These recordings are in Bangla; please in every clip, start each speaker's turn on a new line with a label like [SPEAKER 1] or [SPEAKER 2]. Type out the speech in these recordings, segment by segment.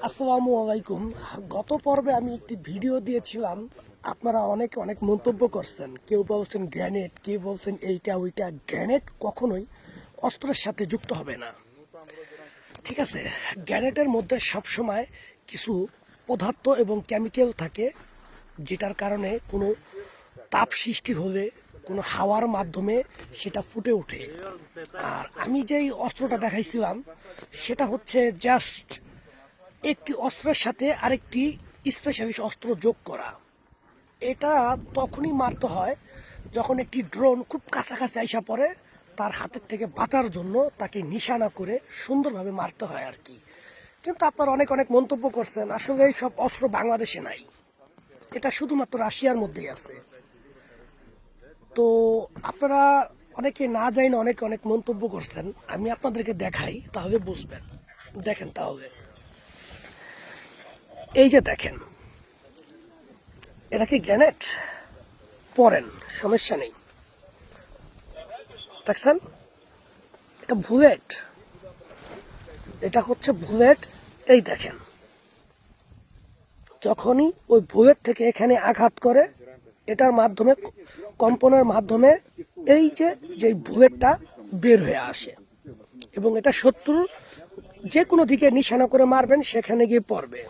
[SPEAKER 1] আসসালামু আলাইকুম। গত পর্বে আমি একটি ভিডিও দিয়েছিলাম, আপনারা অনেক মন্তব্য করছেন। কেউ বলছেন গ্রেনেড, কেউ বলছেন এইটা ওইটা। গ্রেনেড কখনোই অস্ত্রের সাথে যুক্ত হবে না, ঠিক আছে? গ্রেনেডের মধ্যে সবসময় কিছু পদার্থ এবং কেমিক্যাল থাকে, যেটার কারণে কোনো তাপ সৃষ্টি হলে কোনো হাওয়ার মাধ্যমে সেটা ফুটে ওঠে। আর আমি যেই অস্ত্রটা দেখাইছিলাম সেটা হচ্ছে জাস্ট একটি অস্ত্রের সাথে আরেকটি স্পেশালিস্ট অস্ত্র যোগ করা। এটা তখনই মারতে হয় যখন একটি ড্রোন খুব কাছাকাছি আইসা পড়ে, তার হাতের থেকে বাঁচার জন্য তাকে নিশানা করে সুন্দরভাবে মারতে হয় আর কি। কিন্তু আপনারা অনেক মন্তব্য করছেন, আসলে এই সব অস্ত্র বাংলাদেশে নাই, এটা শুধুমাত্র রাশিয়ার মধ্যেই আছে। তো আপনারা অনেকে না যাই না অনেক মন্তব্য করছেন, আমি আপনাদেরকে দেখাই তাহলে বুঝবেন। দেখেন তাহলে, এই যে দেখেন, এটা কি গ্রেনেড? পরেন, সমস্যা নেই। দেখছেন, এটা বুলেট, এটা হচ্ছে বুলেট। এই দেখেন, যখনই ওই বুলেট থেকে এখানে আঘাত করে, এটার মাধ্যমে, কম্পনের মাধ্যমে এই যে বুলেটটা বের হয়ে আসে এবং এটা শত্রুর যে কোনো দিকে নিশানা করে মারবেন, সেখানে গিয়ে পড়বে।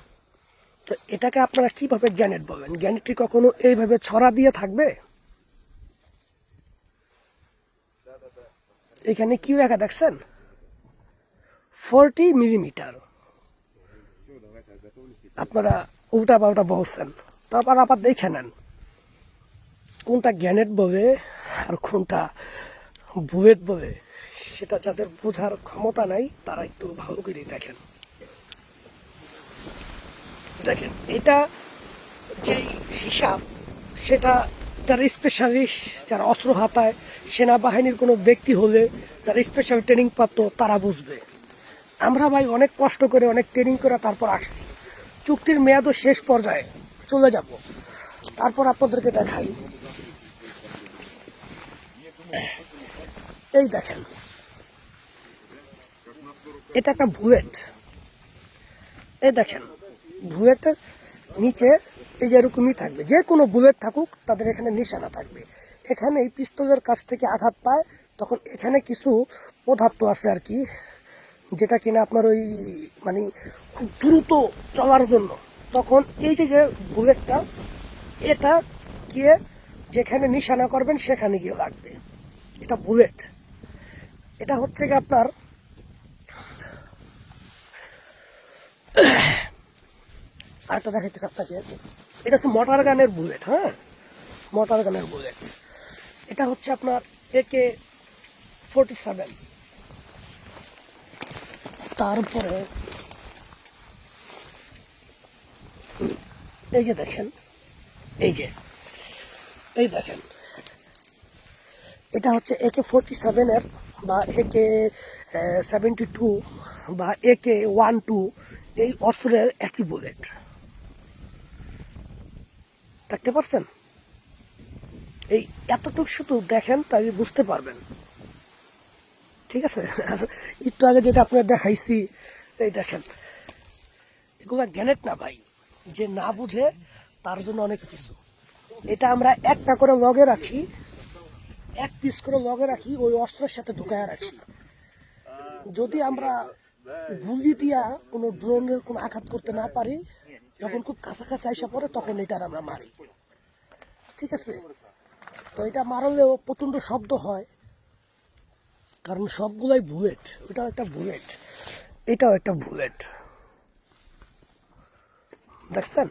[SPEAKER 1] তো এটাকে আপনারা কিভাবে গ্রেনেড বলেন? গ্রেনেডটি কখনো এইভাবে ছড়া দিয়ে থাকবে? এখানে কি লেখা দেখছেন? 40 মিলিমিটার। আপনারা উল্টা পাল্টা বলছেন, তারপর আবার দেখে নেন কোনটা গ্রেনেড বলে আর কোনটা বুলেট বলে। সেটা যাদের বোঝার ক্ষমতা নাই তারা একটু ভালো করে দেখেন। দেখেন, এটা যে হিসাব, সেটা যারা স্পেশালিস্ট, যারা অস্ত্র হাতায়, সেনাবাহিনীর কোনো ব্যক্তি হলে, যারা স্পেশাল ট্রেনিং প্রাপ্ত, তারা বুঝবে। আমরা ভাই অনেক কষ্ট করে, অনেক ট্রেনিং করে তারপর আসছি, চুক্তির মেয়াদও শেষ পর্যায়ে চলে যাব। তারপর আপনাদেরকে দেখাই, এই দেখেন, এটা একটা বুলেট। এই দেখেন, বুলেটের নিচে এই যে এরকমই থাকবে, যে কোনো বুলেট থাকুক তাদের এখানে নিশানা থাকবে। এখানে এই পিস্তলের কাছ থেকে আঘাত পায়, তখন এখানে কিছু পদার্থ আছে আর কি, যেটা কিনা আপনার ওই মানে খুব দ্রুত চলার জন্য, তখন এই যে বুলেটটা, এটা গিয়ে যেখানে নিশানা করবেন সেখানে গিয়ে লাগবে। এটা বুলেট। এটা হচ্ছে কি আপনার আরেকটা দেখাইতেছে আপনাকে, এটা হচ্ছে মোটর গানের বুলেট। হ্যাঁ, মোটর গানের বুলেট। এটা হচ্ছে আপনার AK-47। তারপরে এই যে দেখেন, এই দেখেন, এটা হচ্ছে AK-47 এর বা AK-72 বা AK-12, এই অস্ত্রের একই বুলেট। দেখতে পাচ্ছেন? এই এতটুকু শুধু দেখেন তাই বুঝতে পারবেন, ঠিক আছে? আর একটু আগে যেটা আপনার দেখাইছি, এই দেখেন, এগুলো গ্রেনেড না ভাই। যে না বুঝে তার জন্য অনেক কিছু। এটা আমরা একটা করে লগে রাখি, এক পিস করে লগে রাখি, ওই অস্ত্রের সাথে ঢুকায় রাখি। যদি আমরা গুলি দিয়া কোনো ড্রোনের কোনো আঘাত করতে না পারি, যখন খুব কাছাকাছি আইসা পড়ে, তখন এটার আমরা মারি, ঠিক আছে? তো এটা মারলেও প্রচন্ড শব্দ হয়, কারণ সবগুলাই বুলেট। ওটাও একটা বুলেট, এটাও একটা বুলেট। দেখছেন?